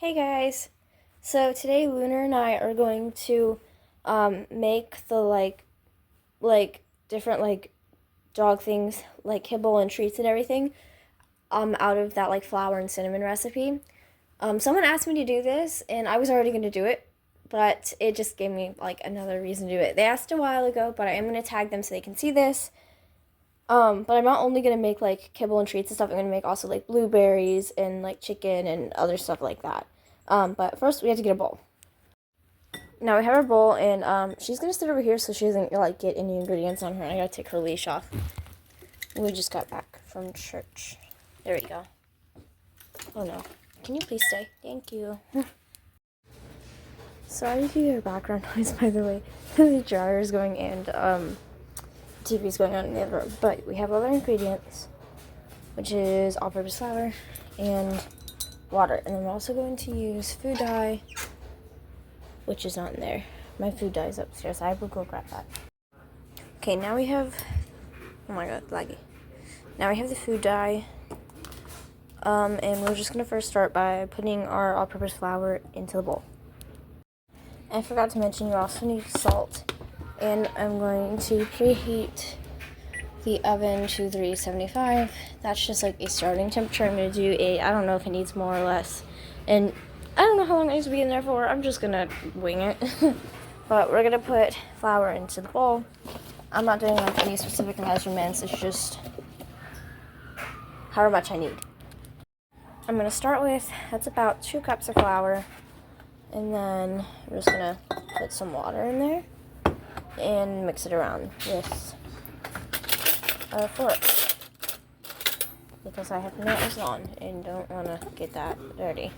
Hey guys! So today Lunar and I are going to make the different dog things like kibble and treats and everything out of that flour and cinnamon recipe. Someone asked me to do this and I was already going to do it, but it just gave me another reason to do it. They asked a while ago, but I am going to tag them so they can see this. But I'm not only going to make kibble and treats and stuff, I'm going to make also blueberries and chicken and other stuff like that. But first we have to get a bowl. Now we have our bowl, and she's gonna sit over here so she doesn't get any ingredients on her. I gotta take her leash off. We just got back from church. There we go. Oh no. Can you please stay? Thank you. Sorry if you hear background noise, by the way. The dryer is going and TV is going on in the other room. But we have all our ingredients, which is all-purpose flour and water, and then we're also going to use food dye, which is not in there. My food dye is upstairs. I will go grab that. Okay, now we have, oh my god, laggy. Now we have the food dye, and we're just gonna first start by putting our all-purpose flour into the bowl. I forgot to mention you also need salt, and I'm going to preheat the oven to 375. That's just a starting temperature. I'm going to do I don't know if it needs more or less. And I don't know how long it needs to be in there for. I'm just going to wing it. But we're going to put flour into the bowl. I'm not doing any specific measurements. It's just however much I need. I'm going to start with, that's about 2 cups of flour. And then I'm just going to put some water in there and mix it around with a fork, because I have nails on and don't want to get that dirty.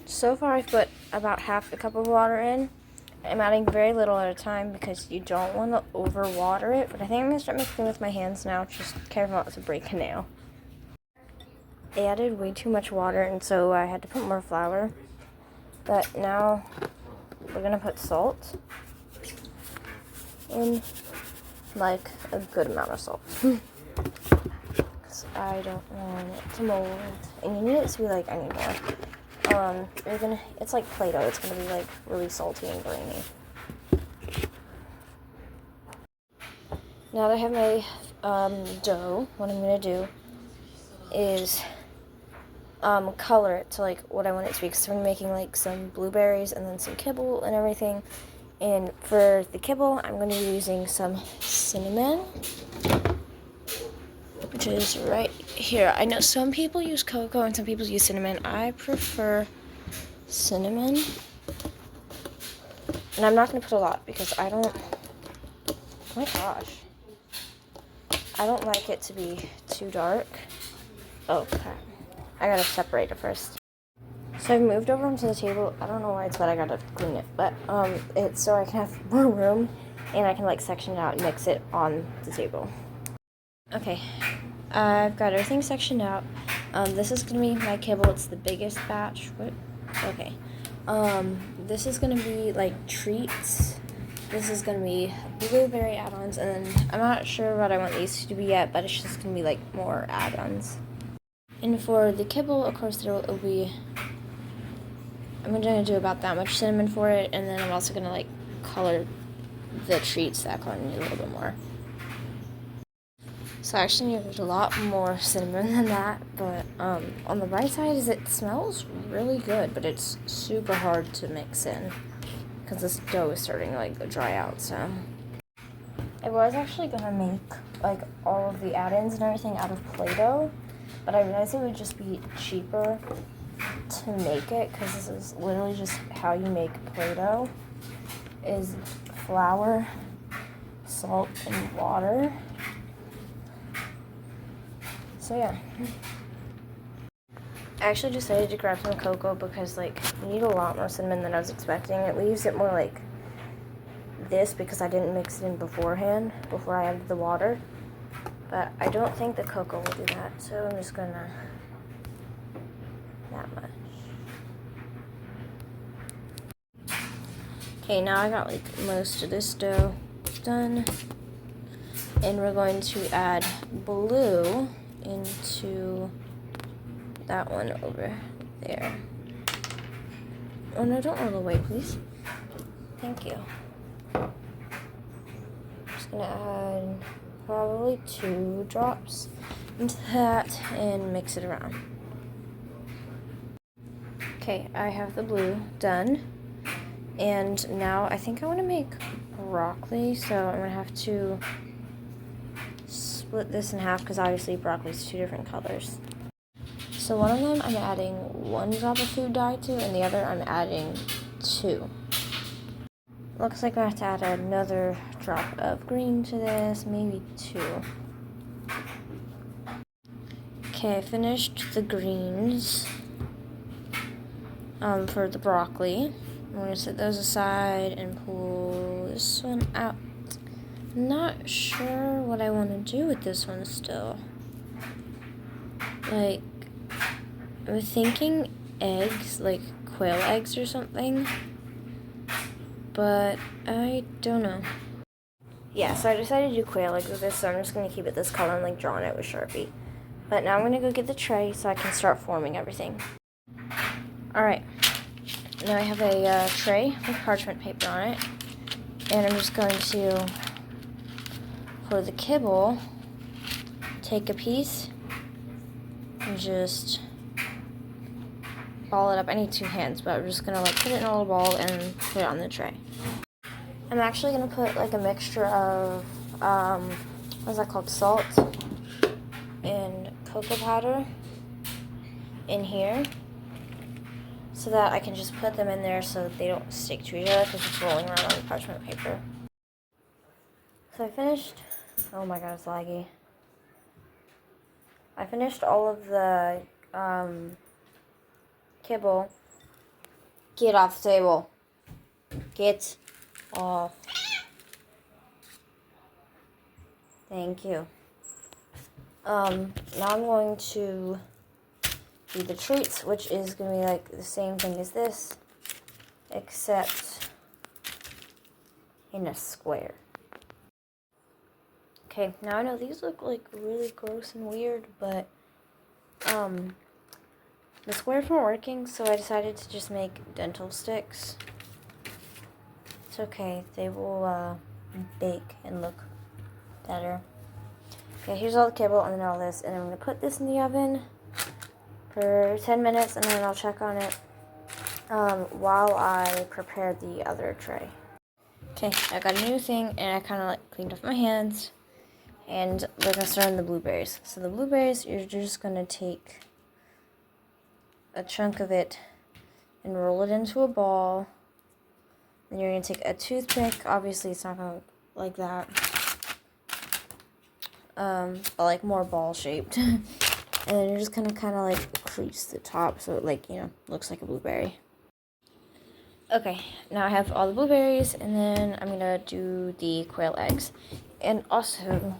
So far I've put about half a cup of water in. I'm adding very little at a time because you don't want to overwater it, but I think I'm going to start mixing with my hands now, just careful not to break a nail. I added way too much water, and so I had to put more flour. But now we're going to put salt in, a good amount of salt. Because I don't want it to mold. And you need it to be I need more. It's like Play-Doh. It's gonna be really salty and grainy. Now that I have my dough, what I'm gonna do is color it to what I want it to be. Because I'm making some blueberries and then some kibble and everything. And for the kibble, I'm going to be using some cinnamon, which is right here. I know some people use cocoa and some people use cinnamon. I prefer cinnamon. And I'm not going to put a lot because I don't, oh my gosh, I don't like it to be too dark. Oh crap, I gotta separate it first. So I've moved over onto the table. I don't know why it's wet. I gotta clean it, but it's so I can have more room, and I can section it out and mix it on the table. Okay, I've got everything sectioned out. This is gonna be my kibble. It's the biggest batch. What? Okay. This is gonna be treats. This is gonna be blueberry add-ons, and then I'm not sure what I want these to be yet, but it's just gonna be more add-ons. And for the kibble, of course, there will be. I'm going to do about that much cinnamon for it, and then I'm also going to color the treats that color need a little bit more. So I actually need a lot more cinnamon than that, but on the bright side is it smells really good, but it's super hard to mix in because this dough is starting to dry out. So I was actually going to make all of the add-ins and everything out of Play-Doh, but I realized it would just be cheaper to make it, because this is literally just how you make Play-Doh, is flour, salt, and water. So yeah, I actually decided to grab some cocoa because you need a lot more cinnamon than I was expecting. It leaves it more like this because I didn't mix it in beforehand before I added the water, but I don't think the cocoa will do that, so I'm just gonna that much. Okay, now I got most of this dough done, and we're going to add blue into that one over there. Oh no, don't roll away, please. Thank you. Just gonna add probably 2 drops into that and mix it around. Okay, I have the blue done. And now I think I want to make broccoli, so I'm going to have to split this in half because obviously broccoli is 2 different colors. So one of them I'm adding 1 drop of food dye to, and the other I'm adding 2. Looks like I have to add another drop of green to this, maybe 2. Okay, I finished the greens for the broccoli. I'm going to set those aside and pull this one out. Not sure what I want to do with this one still. Like, I'm thinking eggs, like quail eggs or something. But I don't know. Yeah, so I decided to do quail eggs with this, so I'm just going to keep it this color and like drawing it with Sharpie. But now I'm going to go get the tray so I can start forming everything. Alright. Now I have a tray with parchment paper on it, and I'm just going to, for the kibble, take a piece and just ball it up. I need 2 hands, but I'm just going to like put it in a little ball and put it on the tray. I'm actually going to put like a mixture of, what's that called, salt and cocoa powder in here, so that I can just put them in there so that they don't stick to each other because it's rolling around on the parchment paper. So I finished, oh my god, it's laggy. I finished all of the kibble. Get off the table. Get off. Thank you. Now I'm going to do the treats, which is going to be like the same thing as this, except in a square. Okay, now I know these look like really gross and weird, but the squares weren't working, so I decided to just make dental sticks. It's okay, they will bake and look better. Okay, here's all the kibble and then all this, and I'm going to put this in the oven for 10 minutes, and then I'll check on it while I prepare the other tray. Okay, I got a new thing, and I kind of like cleaned off my hands, and we're going to start on the blueberries. So the blueberries, you're just going to take a chunk of it and roll it into a ball. Then you're going to take a toothpick. Obviously, it's not going to look like that, but like more ball shaped. And then you're just gonna kind of like crease the top so it like, you know, looks like a blueberry. Okay, now I have all the blueberries, and then I'm gonna do the quail eggs. And also,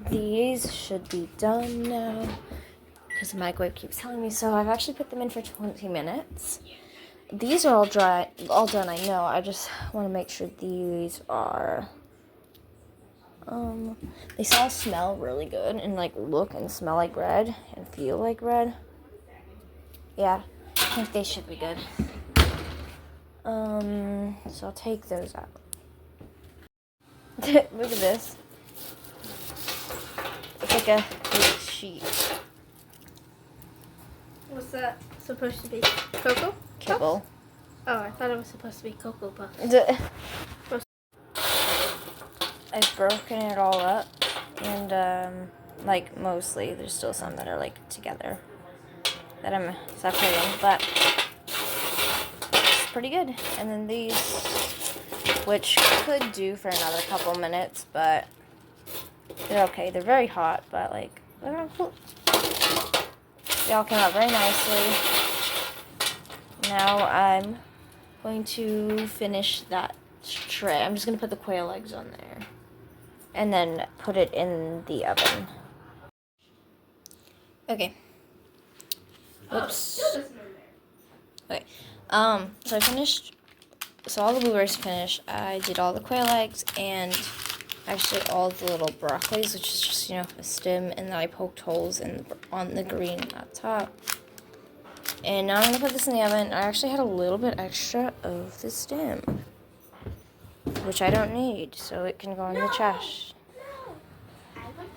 these should be done now because the microwave keeps telling me so. I've actually put them in for 20 minutes. These are all done, I know. I just want to make sure these are they all smell really good and like look and smell like bread and feel like bread. Yeah, I think they should be good. So I'll take those out. Look at this. It's like a big sheet. What's that supposed to be? Cocoa? Kibble. Oh, I thought it was supposed to be Cocoa Puffs. I've broken it all up, and like mostly there's still some that are like together that I'm separating, but it's pretty good. And then these, which could do for another couple minutes, but they're okay. They're very hot, but like they all came out very nicely. Now I'm going to finish that tray. I'm just going to put the quail eggs on there and then put it in the oven. Okay. Oops. Okay. So I finished, so all the blueberries finished. I did all the quail eggs, and actually all the little broccolis, which is just, you know, a stem, and then I poked holes on the green at top. And now I'm going to put this in the oven. I actually had a little bit extra of the stem, which I don't need, so it can go in the trash. No. I like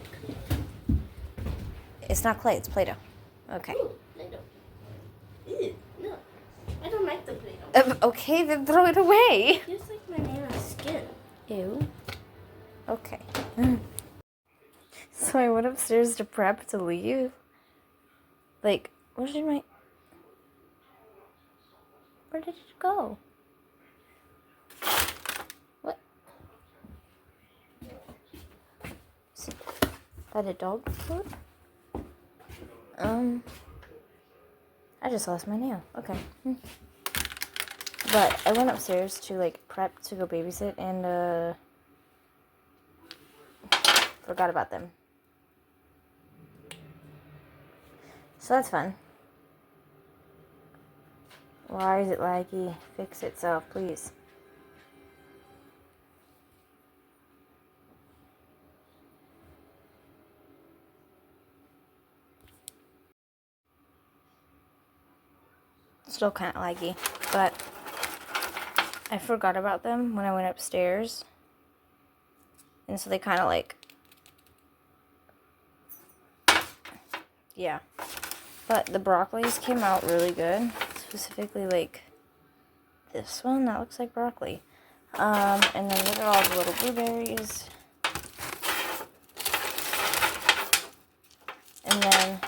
It's not clay, it's Play-Doh. Okay. Ooh, Play-Doh. Ew, no. I don't like the Play-Doh. Okay, then throw it away. It's like my nana's skin. Ew. Okay. So I went upstairs to prep to leave. Like, where did it go? What? Is that a dog food? I just lost my nail. Okay. But I went upstairs to, like, prep to go babysit and, forgot about them. So that's fun. Why is it laggy? Fix itself, please. Still kind of laggy, but I forgot about them when I went upstairs. And so they kind of like, yeah. But the broccolis came out really good. Specifically like this one, that looks like broccoli. And then look at all the little blueberries. And then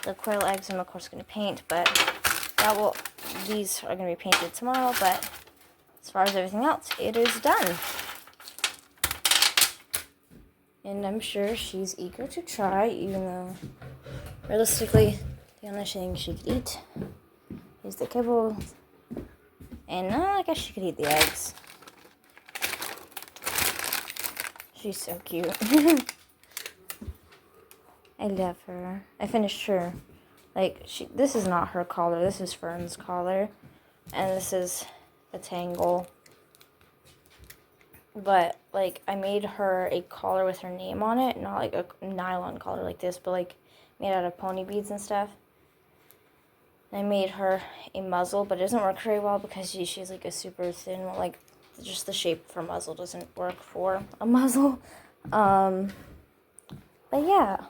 the quail eggs I'm of course going to paint, but these are going to be painted tomorrow, but as far as everything else, it is done. And I'm sure she's eager to try, even though realistically, the only thing she could eat is the kibble. And I guess she could eat the eggs. She's so cute. I love her. I finished her. Like, this is not her collar. This is Fern's collar. And this is a tangle. But, like, I made her a collar with her name on it. Not, like, a nylon collar like this, but, like, made out of pony beads and stuff. And I made her a muzzle, but it doesn't work very well because she's, like, a super thin one. Like, just the shape of her muzzle doesn't work for a muzzle. But, yeah.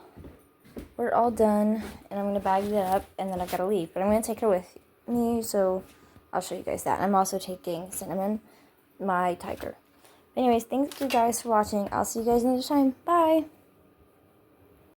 We're all done, and I'm going to bag it up, and then I've got to leave. But I'm going to take her with me, so I'll show you guys that. I'm also taking Cinnamon, my tiger. Anyways, thank you guys for watching. I'll see you guys another time. Bye!